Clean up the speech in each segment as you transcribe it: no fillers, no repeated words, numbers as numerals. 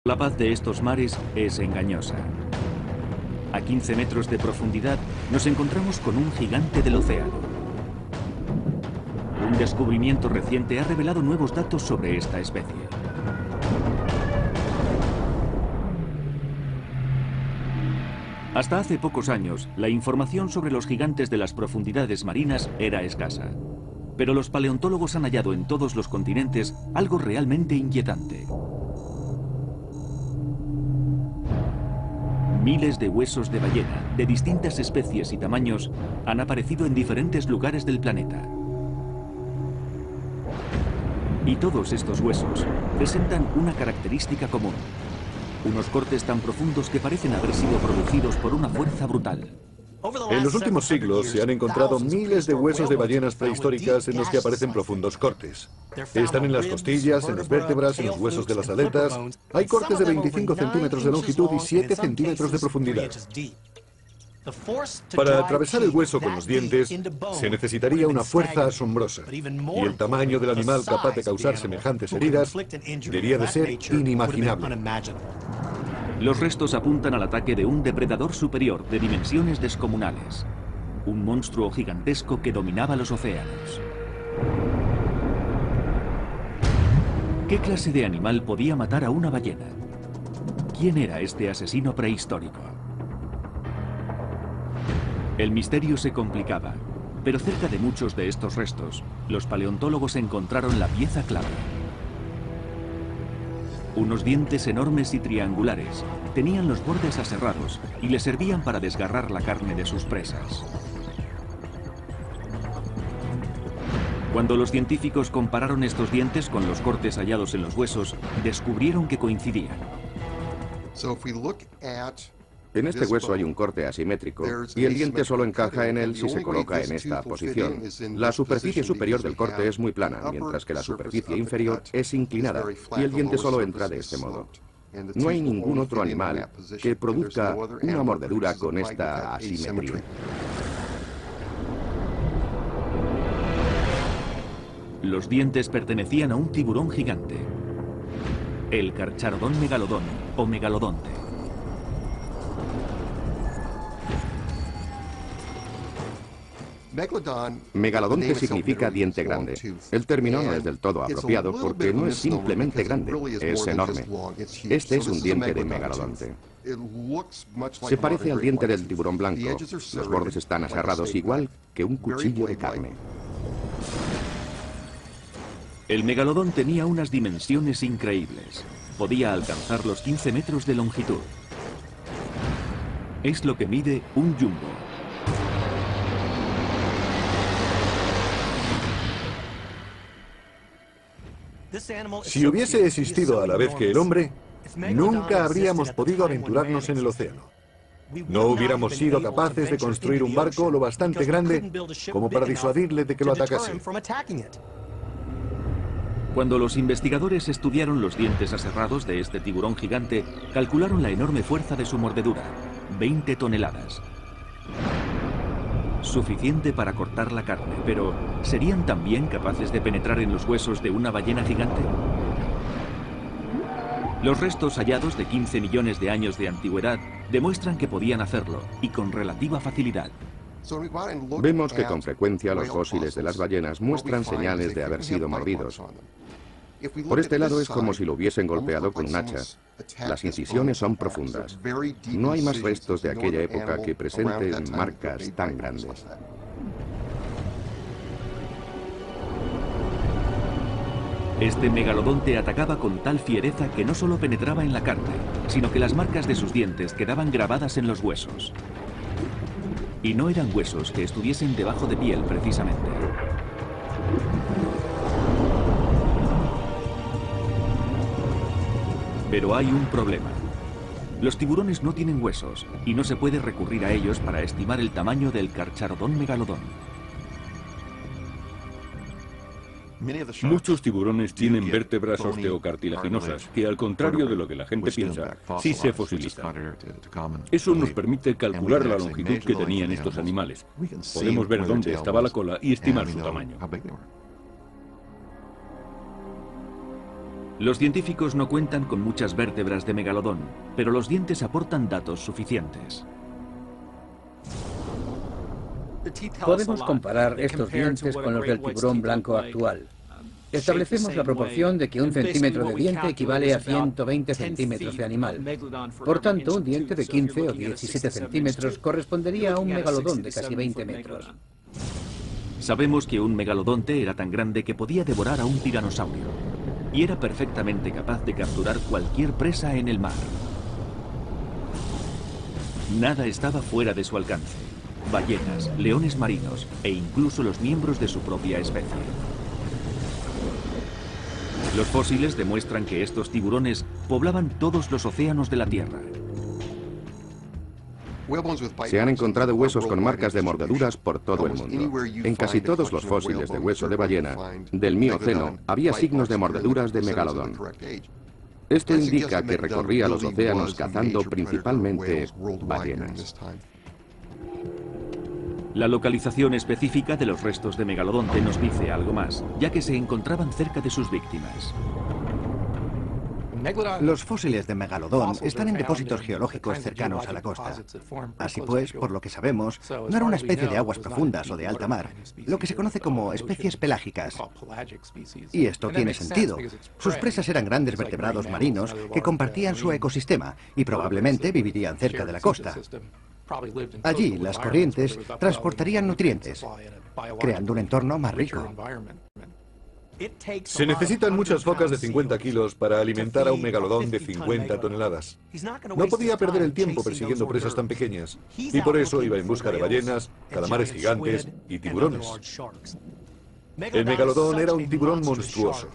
La paz de estos mares es engañosa. A 15 metros de profundidad nos encontramos con un gigante del océano. Un descubrimiento reciente ha revelado nuevos datos sobre esta especie. Hasta hace pocos años, la información sobre los gigantes de las profundidades marinas era escasa. Pero los paleontólogos han hallado en todos los continentes algo realmente inquietante. Miles de huesos de ballena, de distintas especies y tamaños, han aparecido en diferentes lugares del planeta. Y todos estos huesos presentan una característica común: unos cortes tan profundos que parecen haber sido producidos por una fuerza brutal. En los últimos siglos se han encontrado miles de huesos de ballenas prehistóricas en los que aparecen profundos cortes. Están en las costillas, en las vértebras, en los huesos de las aletas. Hay cortes de 25 centímetros de longitud y 7 centímetros de profundidad. Para atravesar el hueso con los dientes se necesitaría una fuerza asombrosa, y el tamaño del animal capaz de causar semejantes heridas debería de ser inimaginable. Los restos apuntan al ataque de un depredador superior de dimensiones descomunales. Un monstruo gigantesco que dominaba los océanos. ¿Qué clase de animal podía matar a una ballena? ¿Quién era este asesino prehistórico? El misterio se complicaba, pero cerca de muchos de estos restos, los paleontólogos encontraron la pieza clave. Unos dientes enormes y triangulares tenían los bordes aserrados y le servían para desgarrar la carne de sus presas. Cuando los científicos compararon estos dientes con los cortes hallados en los huesos, descubrieron que coincidían. En este hueso hay un corte asimétrico y el diente solo encaja en él si se coloca en esta posición. La superficie superior del corte es muy plana, mientras que la superficie inferior es inclinada y el diente solo entra de este modo. No hay ningún otro animal que produzca una mordedura con esta asimetría. Los dientes pertenecían a un tiburón gigante, el Carcharodon megalodon o megalodonte. Megalodonte significa diente grande. El término no es del todo apropiado porque no es simplemente grande, es enorme. Este es un diente de megalodonte. Se parece al diente del tiburón blanco. Los bordes están aserrados igual que un cuchillo de carne. El megalodón tenía unas dimensiones increíbles. Podía alcanzar los 15 metros de longitud. Es lo que mide un jumbo. Si hubiese existido a la vez que el hombre, nunca habríamos podido aventurarnos en el océano. No hubiéramos sido capaces de construir un barco lo bastante grande como para disuadirle de que lo atacase. Cuando los investigadores estudiaron los dientes aserrados de este tiburón gigante, calcularon la enorme fuerza de su mordedura: 20 toneladas. Suficiente para cortar la carne, pero ¿serían también capaces de penetrar en los huesos de una ballena gigante? Los restos hallados de 15 millones de años de antigüedad demuestran que podían hacerlo, y con relativa facilidad. Vemos que con frecuencia los fósiles de las ballenas muestran señales de haber sido mordidos. Por este lado es como si lo hubiesen golpeado con un hacha. Las incisiones son profundas. No hay más restos de aquella época que presenten marcas tan grandes. Este megalodonte atacaba con tal fiereza que no solo penetraba en la carne, sino que las marcas de sus dientes quedaban grabadas en los huesos. Y no eran huesos que estuviesen debajo de piel, precisamente. Pero hay un problema. Los tiburones no tienen huesos y no se puede recurrir a ellos para estimar el tamaño del Carcharodon megalodon. Muchos tiburones tienen vértebras osteocartilaginosas que, al contrario de lo que la gente piensa, sí se fosilizan. Eso nos permite calcular la longitud que tenían estos animales. Podemos ver dónde estaba la cola y estimar su tamaño. Los científicos no cuentan con muchas vértebras de megalodón, pero los dientes aportan datos suficientes. Podemos comparar estos dientes con los del tiburón blanco actual. Establecemos la proporción de que un centímetro de diente equivale a 120 centímetros de animal. Por tanto, un diente de 15 o 17 centímetros correspondería a un megalodón de casi 20 metros. Sabemos que un megalodonte era tan grande que podía devorar a un tiranosaurio, y era perfectamente capaz de capturar cualquier presa en el mar. Nada estaba fuera de su alcance: ballenas, leones marinos e incluso los miembros de su propia especie. Los fósiles demuestran que estos tiburones poblaban todos los océanos de la Tierra. Se han encontrado huesos con marcas de mordeduras por todo el mundo. En casi todos los fósiles de hueso de ballena del Mioceno había signos de mordeduras de megalodón. Esto indica que recorría los océanos cazando principalmente ballenas. La localización específica de los restos de megalodonte nos dice algo más, ya que se encontraban cerca de sus víctimas. Los fósiles de megalodón están en depósitos geológicos cercanos a la costa. Así pues, por lo que sabemos, no era una especie de aguas profundas o de alta mar, lo que se conoce como especies pelágicas. Y esto tiene sentido. Sus presas eran grandes vertebrados marinos que compartían su ecosistema y probablemente vivirían cerca de la costa. Allí, las corrientes transportarían nutrientes, creando un entorno más rico. Se necesitan muchas focas de 50 kilos para alimentar a un megalodón de 50 toneladas. No podía perder el tiempo persiguiendo presas tan pequeñas, y por eso iba en busca de ballenas, calamares gigantes y tiburones. El megalodón era un tiburón monstruoso.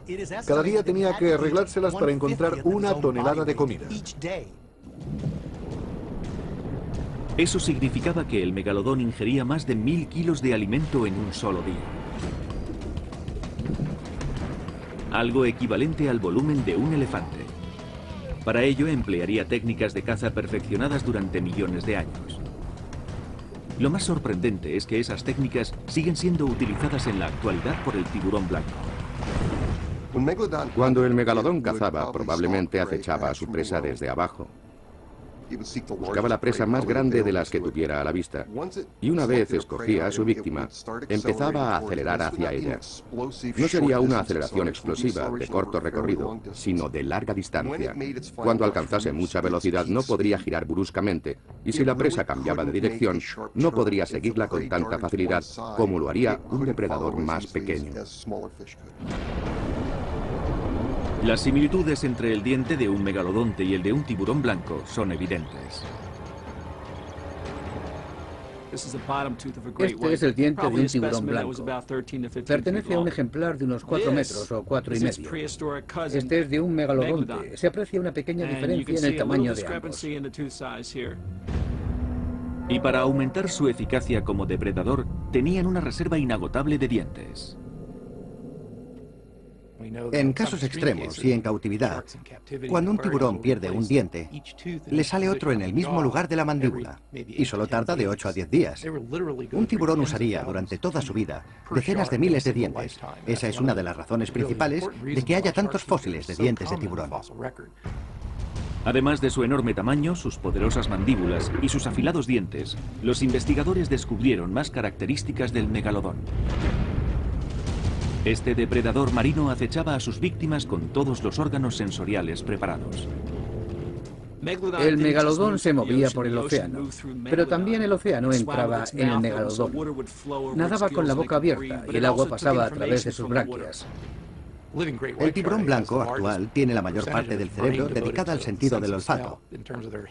Cada día tenía que arreglárselas para encontrar 1 tonelada de comida. Eso significaba que el megalodón ingería más de 1000 kilos de alimento en un solo día. Algo equivalente al volumen de un elefante. Para ello emplearía técnicas de caza perfeccionadas durante millones de años. Lo más sorprendente es que esas técnicas siguen siendo utilizadas en la actualidad por el tiburón blanco. Cuando el megalodón cazaba, probablemente acechaba a su presa desde abajo. Buscaba la presa más grande de las que tuviera a la vista, y una vez escogía a su víctima, empezaba a acelerar hacia ella. No sería una aceleración explosiva de corto recorrido, sino de larga distancia. Cuando alcanzase mucha velocidad no podría girar bruscamente, y si la presa cambiaba de dirección, no podría seguirla con tanta facilidad como lo haría un depredador más pequeño. Las similitudes entre el diente de un megalodonte y el de un tiburón blanco son evidentes. Este es el diente de un tiburón blanco. Pertenece a un ejemplar de unos 4 metros o 4,5. Este es de un megalodonte. Se aprecia una pequeña diferencia en el tamaño de ambos. Y para aumentar su eficacia como depredador, tenían una reserva inagotable de dientes. En casos extremos y en cautividad, cuando un tiburón pierde un diente, le sale otro en el mismo lugar de la mandíbula, y solo tarda de 8 a 10 días. Un tiburón usaría durante toda su vida decenas de miles de dientes. Esa es una de las razones principales de que haya tantos fósiles de dientes de tiburón. Además de su enorme tamaño, sus poderosas mandíbulas y sus afilados dientes, los investigadores descubrieron más características del megalodón. Este depredador marino acechaba a sus víctimas con todos los órganos sensoriales preparados. El megalodón se movía por el océano, pero también el océano entraba en el megalodón. Nadaba con la boca abierta y el agua pasaba a través de sus branquias. El tiburón blanco actual tiene la mayor parte del cerebro dedicada al sentido del olfato.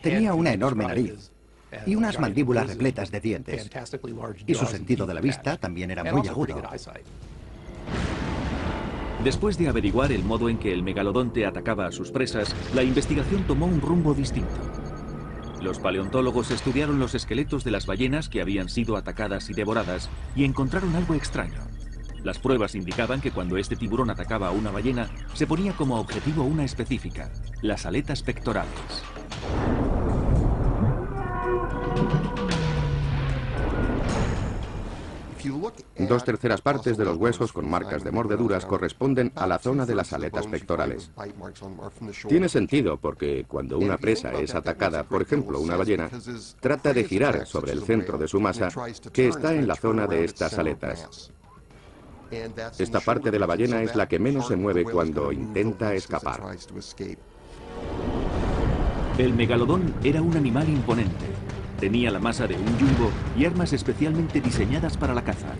Tenía una enorme nariz y unas mandíbulas repletas de dientes. Y su sentido de la vista también era muy agudo. Después de averiguar el modo en que el megalodonte atacaba a sus presas, la investigación tomó un rumbo distinto. Los paleontólogos estudiaron los esqueletos de las ballenas que habían sido atacadas y devoradas y encontraron algo extraño. Las pruebas indicaban que cuando este tiburón atacaba a una ballena, se ponía como objetivo una específica: las aletas pectorales. Dos terceras partes de los huesos con marcas de mordeduras corresponden a la zona de las aletas pectorales. Tiene sentido porque cuando una presa es atacada, por ejemplo una ballena, trata de girar sobre el centro de su masa, que está en la zona de estas aletas. Esta parte de la ballena es la que menos se mueve cuando intenta escapar. El megalodón era un animal imponente. Tenía la masa de un jumbo y armas especialmente diseñadas para la caza.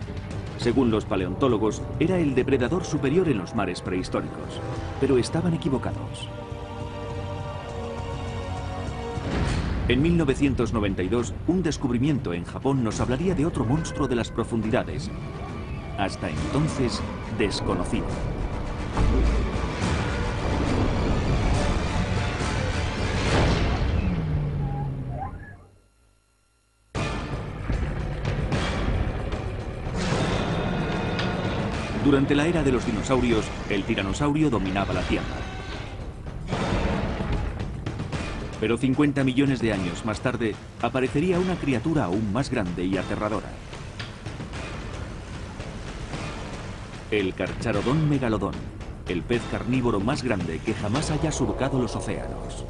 Según los paleontólogos, era el depredador superior en los mares prehistóricos. Pero estaban equivocados. En 1992, un descubrimiento en Japón nos hablaría de otro monstruo de las profundidades, hasta entonces desconocido. Durante la era de los dinosaurios, el tiranosaurio dominaba la Tierra. Pero 50 millones de años más tarde, aparecería una criatura aún más grande y aterradora. El Carcharodon megalodón, el pez carnívoro más grande que jamás haya surcado los océanos.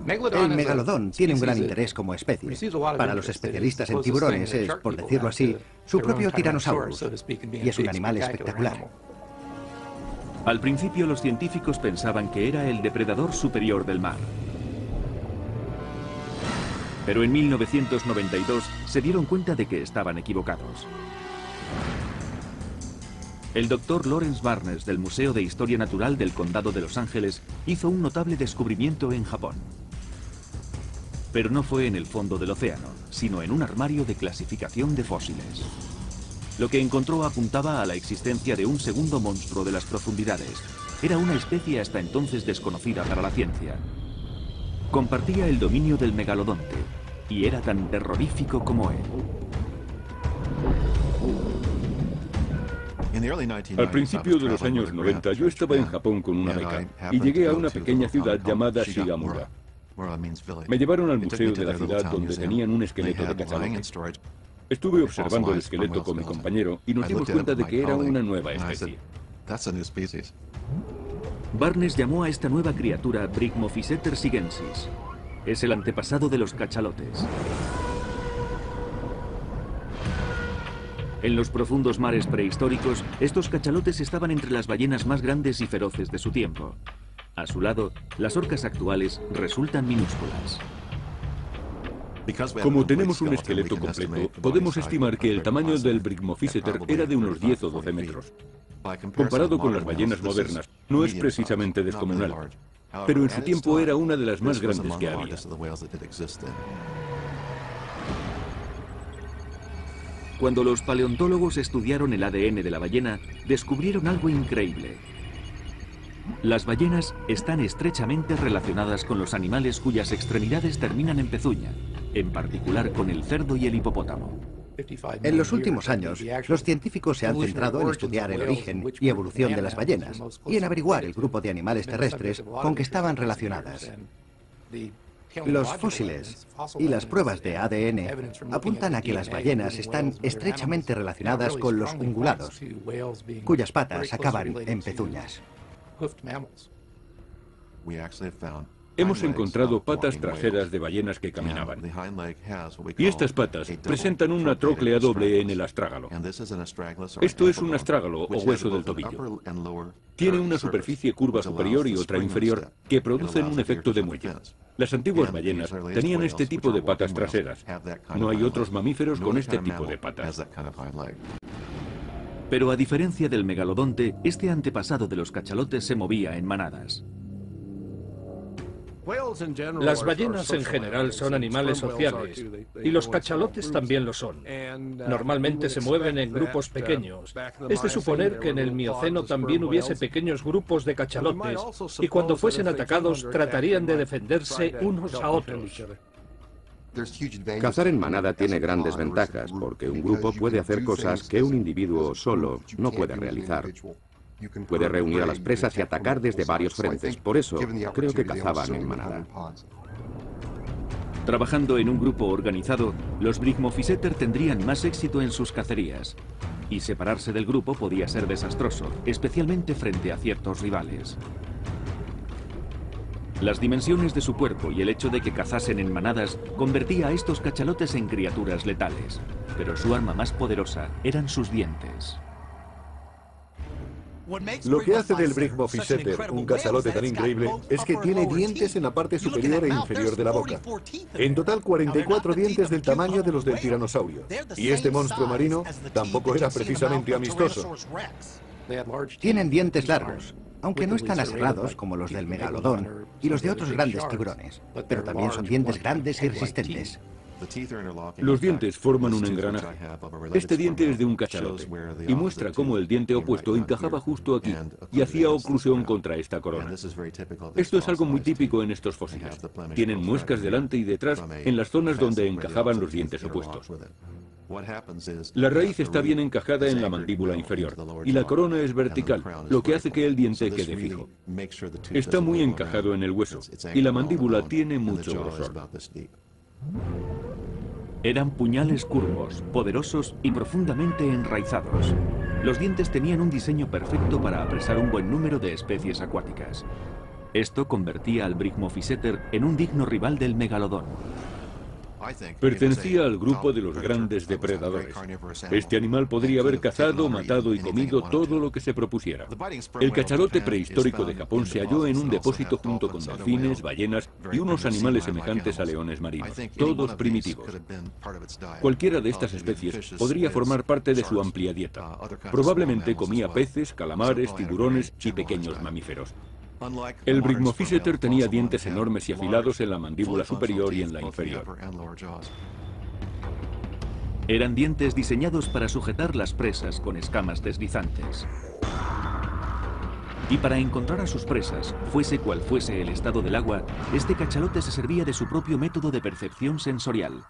El megalodón tiene un gran interés como especie. Para los especialistas en tiburones es, por decirlo así, su propio Tyrannosaurus, y es un animal espectacular. Al principio los científicos pensaban que era el depredador superior del mar. Pero en 1992 se dieron cuenta de que estaban equivocados. El doctor Lawrence Barnes del Museo de Historia Natural del Condado de Los Ángeles hizo un notable descubrimiento en Japón. Pero no fue en el fondo del océano, sino en un armario de clasificación de fósiles. Lo que encontró apuntaba a la existencia de un segundo monstruo de las profundidades. Era una especie hasta entonces desconocida para la ciencia. Compartía el dominio del megalodonte, y era tan terrorífico como él. Al principio de los años 90 yo estaba en Japón con una beca y llegué a una pequeña ciudad llamada Shigamura. Me llevaron al museo de la ciudad donde tenían un esqueleto de cachalote. Estuve observando el esqueleto con mi compañero y nos dimos cuenta de que era una nueva especie. Barnes llamó a esta nueva criatura Brigmophyseter sigensis. Es el antepasado de los cachalotes. En los profundos mares prehistóricos, estos cachalotes estaban entre las ballenas más grandes y feroces de su tiempo. A su lado, las orcas actuales resultan minúsculas. Como tenemos un esqueleto completo, podemos estimar que el tamaño del Brigmophyseter era de unos 10 o 12 metros. Comparado con las ballenas modernas, no es precisamente descomunal, pero en su tiempo era una de las más grandes que había. Cuando los paleontólogos estudiaron el ADN de la ballena, descubrieron algo increíble. Las ballenas están estrechamente relacionadas con los animales cuyas extremidades terminan en pezuña, en particular con el cerdo y el hipopótamo. En los últimos años, los científicos se han centrado en estudiar el origen y evolución de las ballenas y en averiguar el grupo de animales terrestres con que estaban relacionadas. Los fósiles y las pruebas de ADN apuntan a que las ballenas están estrechamente relacionadas con los ungulados, cuyas patas acaban en pezuñas. Hemos encontrado patas traseras de ballenas que caminaban. Y estas patas presentan una tróclea doble en el astrágalo. Esto es un astrágalo o hueso del tobillo. Tiene una superficie curva superior y otra inferior que producen un efecto de muelle. Las antiguas ballenas tenían este tipo de patas traseras. No hay otros mamíferos con este tipo de patas. Pero a diferencia del megalodonte, este antepasado de los cachalotes se movía en manadas. Las ballenas en general son animales sociales y los cachalotes también lo son. Normalmente se mueven en grupos pequeños. Es de suponer que en el Mioceno también hubiese pequeños grupos de cachalotes y cuando fuesen atacados tratarían de defenderse unos a otros. Cazar en manada tiene grandes ventajas, porque un grupo puede hacer cosas que un individuo solo no puede realizar. Puede reunir a las presas y atacar desde varios frentes. Por eso, creo que cazaban en manada. Trabajando en un grupo organizado, los Brigmophyseter tendrían más éxito en sus cacerías. Y separarse del grupo podía ser desastroso, especialmente frente a ciertos rivales. Las dimensiones de su cuerpo y el hecho de que cazasen en manadas convertía a estos cachalotes en criaturas letales. Pero su arma más poderosa eran sus dientes. Lo que hace del Brigmophyseter un cachalote tan increíble es que tiene dientes en la parte superior e inferior de la boca. En total 44 dientes del tamaño de los del tiranosaurio. Y este monstruo marino tampoco era precisamente amistoso. Tienen dientes largos, aunque no están aserrados como los del megalodón y los de otros grandes tiburones, pero también son dientes grandes y resistentes. Los dientes forman un engranaje. Este diente es de un cachalote y muestra cómo el diente opuesto encajaba justo aquí y hacía oclusión contra esta corona. Esto es algo muy típico en estos fósiles. Tienen muescas delante y detrás en las zonas donde encajaban los dientes opuestos. La raíz está bien encajada en la mandíbula inferior y la corona es vertical, lo que hace que el diente quede fijo. Está muy encajado en el hueso y la mandíbula tiene mucho grosor. Eran puñales curvos, poderosos y profundamente enraizados. Los dientes tenían un diseño perfecto para apresar un buen número de especies acuáticas. Esto convertía al Brigmophyseter en un digno rival del megalodón. Pertenecía al grupo de los grandes depredadores. Este animal podría haber cazado, matado y comido todo lo que se propusiera. El cachalote prehistórico de Japón se halló en un depósito junto con delfines, ballenas y unos animales semejantes a leones marinos, todos primitivos. Cualquiera de estas especies podría formar parte de su amplia dieta. Probablemente comía peces, calamares, tiburones y pequeños mamíferos. El Brigmophyseter tenía dientes enormes y afilados en la mandíbula superior y en la inferior. Eran dientes diseñados para sujetar las presas con escamas deslizantes. Y para encontrar a sus presas, fuese cual fuese el estado del agua, este cachalote se servía de su propio método de percepción sensorial,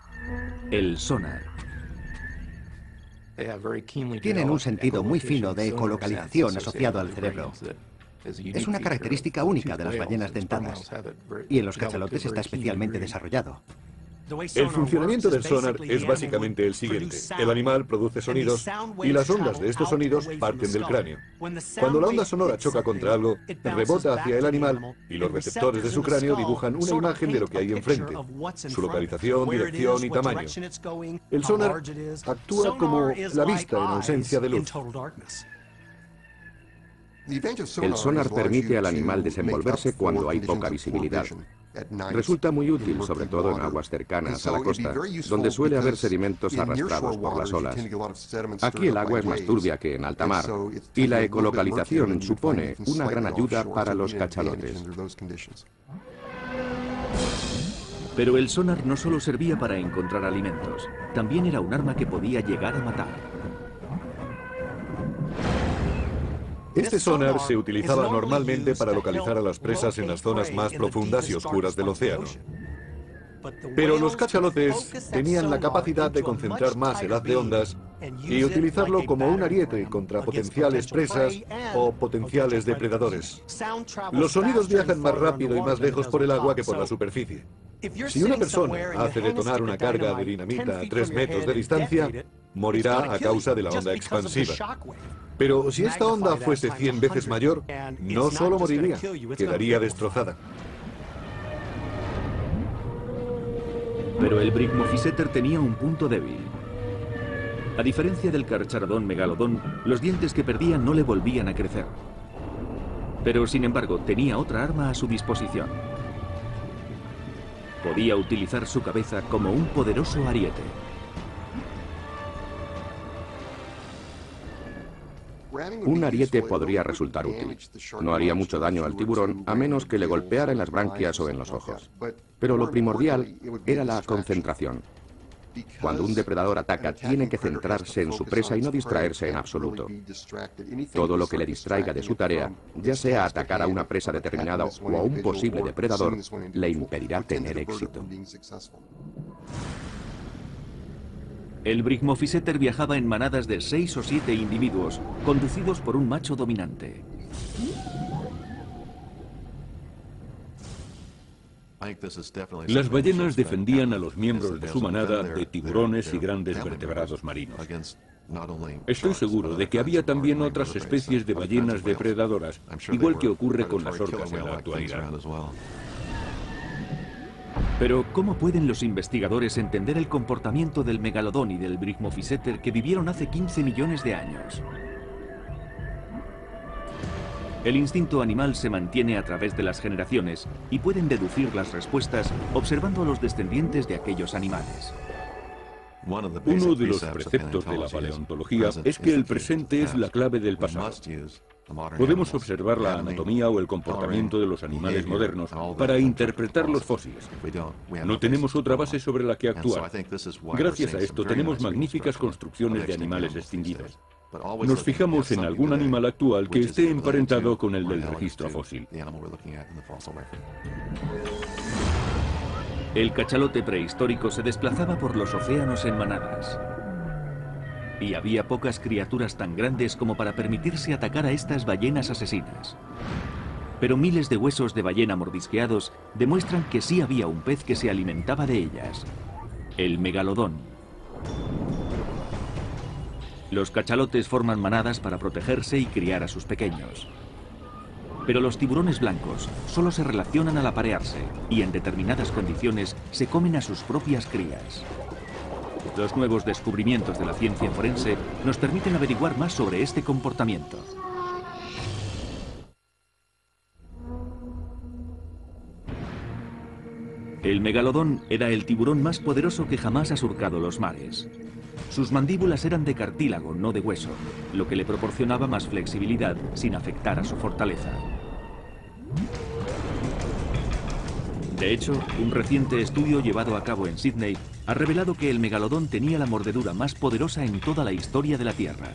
el sonar. Tienen un sentido muy fino de ecolocalización asociado al cerebro. Es una característica única de las ballenas dentadas, y en los cachalotes está especialmente desarrollado. El funcionamiento del sonar es básicamente el siguiente. El animal produce sonidos y las ondas de estos sonidos parten del cráneo. Cuando la onda sonora choca contra algo, rebota hacia el animal y los receptores de su cráneo dibujan una imagen de lo que hay enfrente, su localización, dirección y tamaño. El sonar actúa como la vista en ausencia de luz. El sonar permite al animal desenvolverse cuando hay poca visibilidad. Resulta muy útil, sobre todo en aguas cercanas a la costa, donde suele haber sedimentos arrastrados por las olas. Aquí el agua es más turbia que en alta mar, y la ecolocalización supone una gran ayuda para los cachalotes. Pero el sonar no solo servía para encontrar alimentos, también era un arma que podía llegar a matar. Este sonar se utilizaba normalmente para localizar a las presas en las zonas más profundas y oscuras del océano. Pero los cachalotes tenían la capacidad de concentrar más el haz de ondas y utilizarlo como un ariete contra potenciales presas o potenciales depredadores. Los sonidos viajan más rápido y más lejos por el agua que por la superficie. Si una persona hace detonar una carga de dinamita a 3 metros de distancia, morirá a causa de la onda expansiva. Pero si esta onda fuese 100 veces mayor, no solo moriría, quedaría destrozada. Pero el Brigmophyseter tenía un punto débil. A diferencia del carcharodón megalodón, los dientes que perdía no le volvían a crecer. Pero sin embargo, tenía otra arma a su disposición. Podía utilizar su cabeza como un poderoso ariete. Un ariete podría resultar útil. No haría mucho daño al tiburón a menos que le golpeara en las branquias o en los ojos. Pero lo primordial era la concentración. Cuando un depredador ataca, tiene que centrarse en su presa y no distraerse en absoluto. Todo lo que le distraiga de su tarea, ya sea atacar a una presa determinada o a un posible depredador, le impedirá tener éxito. El Brigmophyseter viajaba en manadas de 6 o 7 individuos, conducidos por un macho dominante. Las ballenas defendían a los miembros de su manada de tiburones y grandes vertebrados marinos. Estoy seguro de que había también otras especies de ballenas depredadoras, igual que ocurre con las orcas en la actualidad. Pero, ¿cómo pueden los investigadores entender el comportamiento del megalodón y del Brigmophyseter que vivieron hace 15 millones de años? El instinto animal se mantiene a través de las generaciones y pueden deducir las respuestas observando a los descendientes de aquellos animales. Uno de los preceptos de la paleontología es que el presente es la clave del pasado. Podemos observar la anatomía o el comportamiento de los animales modernos para interpretar los fósiles. No tenemos otra base sobre la que actuar. Gracias a esto tenemos magníficas construcciones de animales extinguidos. Nos fijamos en algún animal actual que esté emparentado con el del registro fósil. El cachalote prehistórico se desplazaba por los océanos en manadas. Y había pocas criaturas tan grandes como para permitirse atacar a estas ballenas asesinas. Pero miles de huesos de ballena mordisqueados demuestran que sí había un pez que se alimentaba de ellas: el megalodón. Los cachalotes forman manadas para protegerse y criar a sus pequeños. Pero los tiburones blancos solo se relacionan al aparearse y en determinadas condiciones se comen a sus propias crías. Los nuevos descubrimientos de la ciencia forense nos permiten averiguar más sobre este comportamiento. El megalodón era el tiburón más poderoso que jamás ha surcado los mares. Sus mandíbulas eran de cartílago, no de hueso, lo que le proporcionaba más flexibilidad sin afectar a su fortaleza. De hecho, un reciente estudio llevado a cabo en Sydney ha revelado que el megalodón tenía la mordedura más poderosa en toda la historia de la Tierra.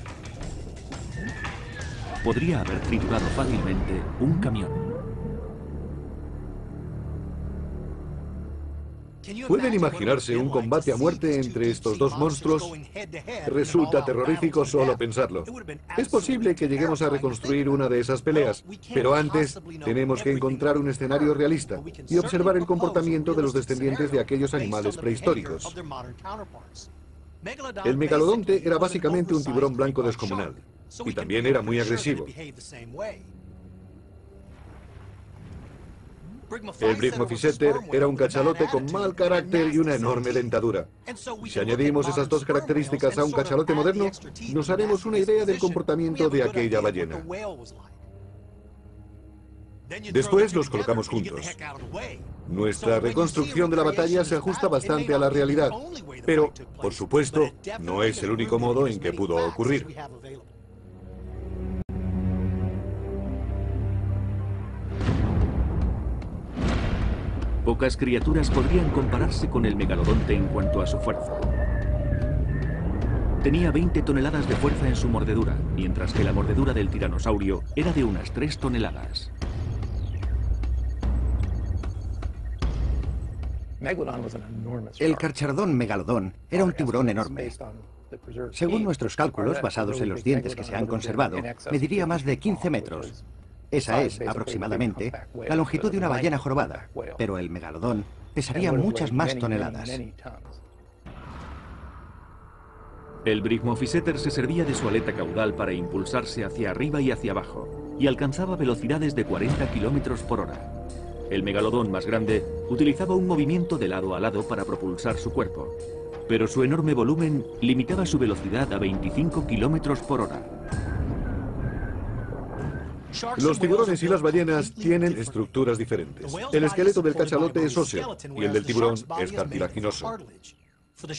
Podría haber triturado fácilmente un camión. ¿Pueden imaginarse un combate a muerte entre estos dos monstruos? Resulta terrorífico solo pensarlo. Es posible que lleguemos a reconstruir una de esas peleas, pero antes tenemos que encontrar un escenario realista y observar el comportamiento de los descendientes de aquellos animales prehistóricos. El megalodonte era básicamente un tiburón blanco descomunal, y también era muy agresivo. El Brigmophyseter era un cachalote con mal carácter y una enorme dentadura. Si añadimos esas dos características a un cachalote moderno, nos haremos una idea del comportamiento de aquella ballena. Después los colocamos juntos. Nuestra reconstrucción de la batalla se ajusta bastante a la realidad, pero, por supuesto, no es el único modo en que pudo ocurrir. Pocas criaturas podrían compararse con el megalodonte en cuanto a su fuerza. Tenía 20 toneladas de fuerza en su mordedura, mientras que la mordedura del tiranosaurio era de unas 3 toneladas. El carcharodón megalodón era un tiburón enorme. Según nuestros cálculos, basados en los dientes que se han conservado, mediría más de 15 metros. Esa es, aproximadamente, la longitud de una ballena jorobada, pero el megalodón pesaría muchas más toneladas. El Brigmophyseter se servía de su aleta caudal para impulsarse hacia arriba y hacia abajo, y alcanzaba velocidades de 40 kilómetros por hora. El megalodón más grande utilizaba un movimiento de lado a lado para propulsar su cuerpo, pero su enorme volumen limitaba su velocidad a 25 kilómetros por hora. Los tiburones y las ballenas tienen estructuras diferentes. El esqueleto del cachalote es óseo y el del tiburón es cartilaginoso.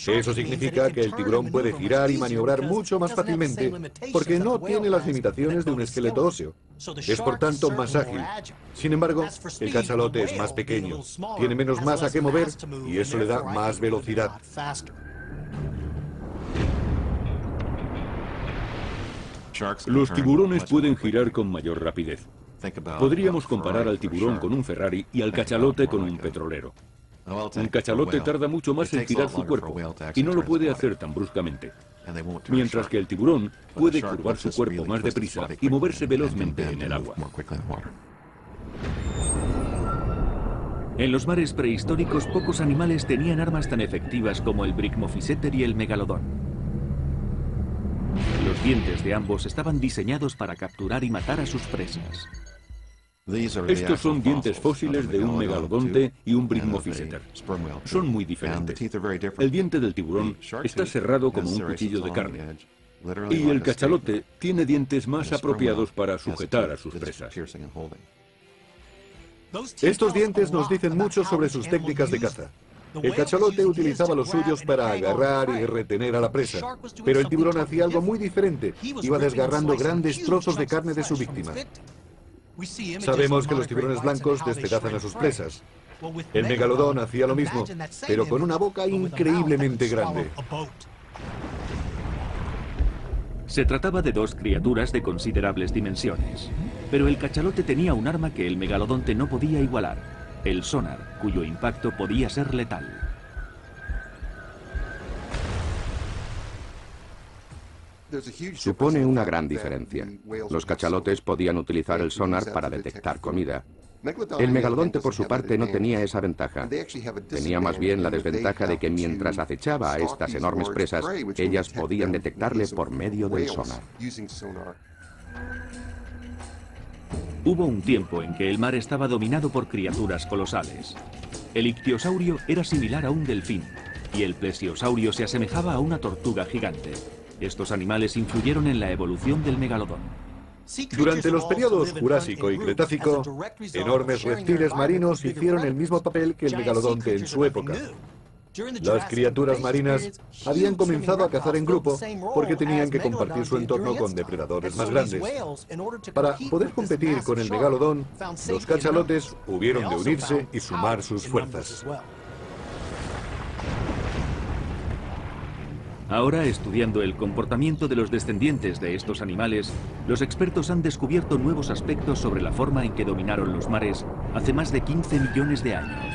Eso significa que el tiburón puede girar y maniobrar mucho más fácilmente porque no tiene las limitaciones de un esqueleto óseo. Es por tanto más ágil. Sin embargo, el cachalote es más pequeño, tiene menos masa que mover y eso le da más velocidad. Los tiburones pueden girar con mayor rapidez. Podríamos comparar al tiburón con un Ferrari y al cachalote con un petrolero. Un cachalote tarda mucho más en girar su cuerpo y no lo puede hacer tan bruscamente. Mientras que el tiburón puede curvar su cuerpo más deprisa y moverse velozmente en el agua. En los mares prehistóricos, pocos animales tenían armas tan efectivas como el Brigmophyseter y el megalodón. Los dientes de ambos estaban diseñados para capturar y matar a sus presas. Estos son dientes fósiles de un megalodonte y un Brigmophyseter. Son muy diferentes. El diente del tiburón está cerrado como un cuchillo de carne. Y el cachalote tiene dientes más apropiados para sujetar a sus presas. Estos dientes nos dicen mucho sobre sus técnicas de caza. El cachalote utilizaba los suyos para agarrar y retener a la presa, pero el tiburón hacía algo muy diferente. Iba desgarrando grandes trozos de carne de su víctima. Sabemos que los tiburones blancos despedazan a sus presas. El megalodón hacía lo mismo, pero con una boca increíblemente grande. Se trataba de dos criaturas de considerables dimensiones, pero el cachalote tenía un arma que el megalodonte no podía igualar: el sonar, cuyo impacto podía ser letal. Supone una gran diferencia. Los cachalotes podían utilizar el sonar para detectar comida. El megalodonte, por su parte, no tenía esa ventaja. Tenía más bien la desventaja de que mientras acechaba a estas enormes presas, ellas podían detectarle por medio del sonar. Hubo un tiempo en que el mar estaba dominado por criaturas colosales. El ictiosaurio era similar a un delfín, y el plesiosaurio se asemejaba a una tortuga gigante. Estos animales influyeron en la evolución del megalodón. Durante los periodos Jurásico y Cretácico, enormes reptiles marinos hicieron el mismo papel que el megalodonte en su época. Las criaturas marinas habían comenzado a cazar en grupo porque tenían que compartir su entorno con depredadores más grandes. Para poder competir con el megalodón, los cachalotes hubieron de unirse y sumar sus fuerzas. Ahora, estudiando el comportamiento de los descendientes de estos animales, los expertos han descubierto nuevos aspectos sobre la forma en que dominaron los mares hace más de 15 millones de años.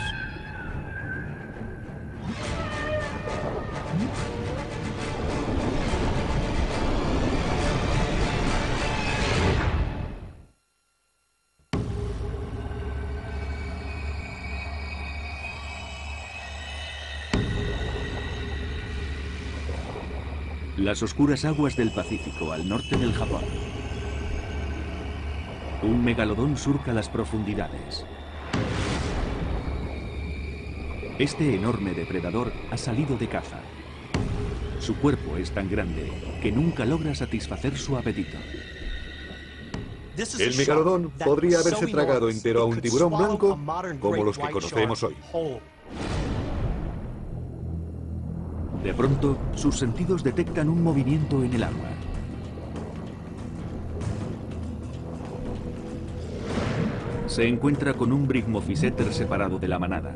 Las oscuras aguas del Pacífico al norte del Japón. Un megalodón surca las profundidades. Este enorme depredador ha salido de caza. Su cuerpo es tan grande que nunca logra satisfacer su apetito. El megalodón podría haberse tragado entero a un tiburón blanco como los que conocemos hoy. De pronto, sus sentidos detectan un movimiento en el agua. Se encuentra con un Brigmophyseter separado de la manada.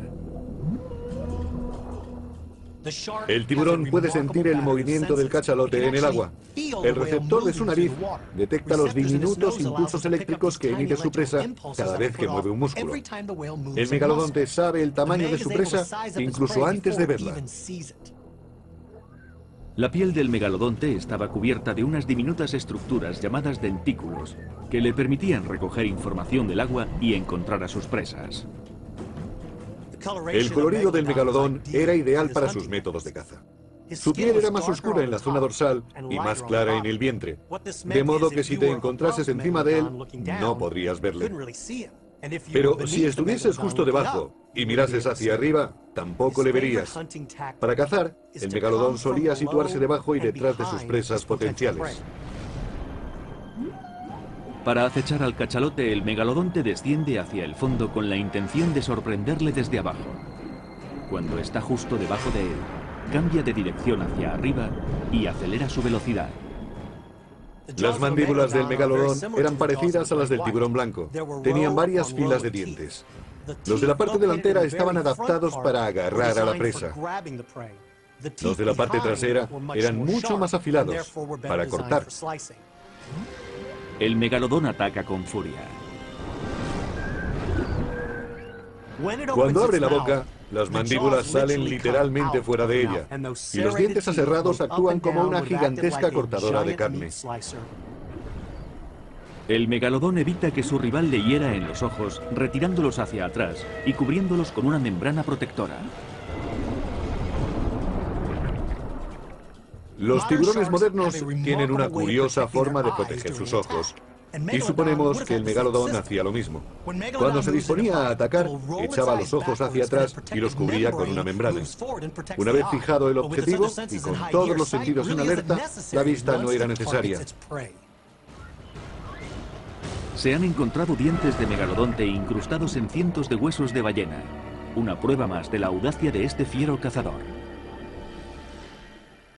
El tiburón puede sentir el movimiento del cachalote en el agua. El receptor de su nariz detecta los diminutos impulsos eléctricos que emite su presa cada vez que mueve un músculo. El megalodonte sabe el tamaño de su presa incluso antes de verla. La piel del megalodonte estaba cubierta de unas diminutas estructuras llamadas dentículos, que le permitían recoger información del agua y encontrar a sus presas. El colorido del megalodón era ideal para sus métodos de caza. Su piel era más oscura en la zona dorsal y más clara en el vientre, de modo que si te encontrases encima de él, no podrías verle. Pero si estuvieses justo debajo y mirases hacia arriba, tampoco le verías. Para cazar, el megalodón solía situarse debajo y detrás de sus presas potenciales. Para acechar al cachalote, el megalodonte desciende hacia el fondo con la intención de sorprenderle desde abajo. Cuando está justo debajo de él, cambia de dirección hacia arriba y acelera su velocidad. Las mandíbulas del megalodón eran parecidas a las del tiburón blanco. Tenían varias filas de dientes. Los de la parte delantera estaban adaptados para agarrar a la presa. Los de la parte trasera eran mucho más afilados, para cortar. El megalodón ataca con furia. Cuando abre la boca, las mandíbulas salen literalmente fuera de ella, y los dientes aserrados actúan como una gigantesca cortadora de carne. El megalodón evita que su rival le hiera en los ojos, retirándolos hacia atrás y cubriéndolos con una membrana protectora. Los tiburones modernos tienen una curiosa forma de proteger sus ojos. Y suponemos que el megalodón hacía lo mismo. Cuando se disponía a atacar, echaba los ojos hacia atrás y los cubría con una membrana. Una vez fijado el objetivo y con todos los sentidos en alerta, la vista no era necesaria. Se han encontrado dientes de megalodonte incrustados en cientos de huesos de ballena. Una prueba más de la audacia de este fiero cazador.